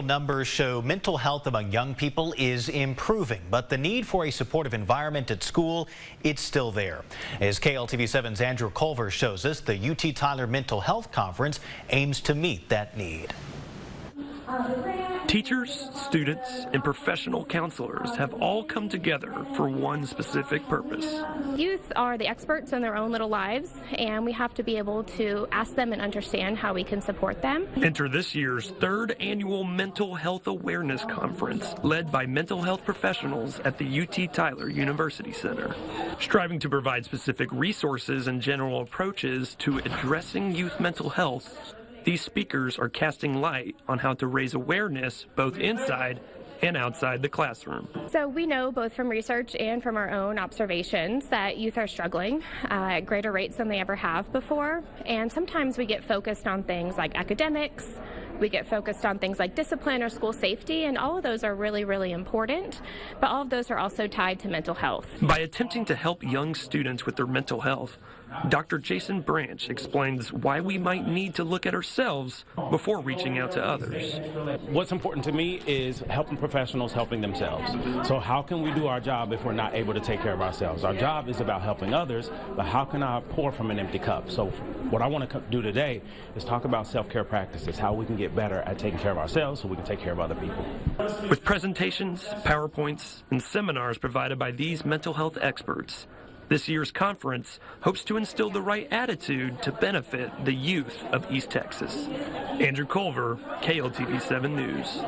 Numbers show mental health among young people is improving, but the need for a supportive environment at school, it's still there. As KLTV7's Andrew Culver shows us, the UT Tyler Mental Health Conference aims to meet that need. Teachers, students, and professional counselors have all come together for one specific purpose. Youth are the experts in their own little lives, and we have to be able to ask them and understand how we can support them. Enter this year's third annual Mental Health Awareness Conference, led by mental health professionals at the UT Tyler University Center. Striving to provide specific resources and general approaches to addressing youth mental health, these speakers are casting light on how to raise awareness both inside and outside the classroom. So we know both from research and from our own observations that youth are struggling at greater rates than they ever have before. And sometimes we get focused on things like academics, we get focused on things like discipline or school safety, and all of those are really, really important, but all of those are also tied to mental health. By attempting to help young students with their mental health, Dr. Jason Branch explains why we might need to look at ourselves before reaching out to others. What's important to me is helping professionals helping themselves. So how can we do our job if we're not able to take care of ourselves? Our job is about helping others, but how can I pour from an empty cup? So what I want to do today is talk about self-care practices, how we can get better at taking care of ourselves so we can take care of other people. With presentations, PowerPoints, and seminars provided by these mental health experts, this year's conference hopes to instill the right attitude to benefit the youth of East Texas. Andrew Culver, KLTV7 News.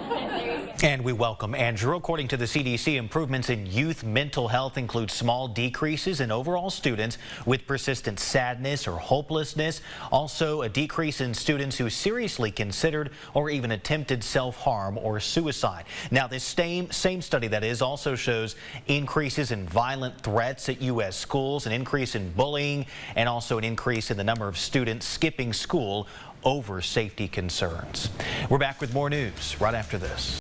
And we welcome Andrew. According to the CDC, improvements in youth mental health include small decreases in overall students with persistent sadness or hopelessness. Also, a decrease in students who seriously considered or even attempted self-harm or suicide. Now, this same study, that is, also shows increases in violent threats at U.S. schools, an increase in bullying, and also an increase in the number of students skipping school over safety concerns. We're back with more news right after this.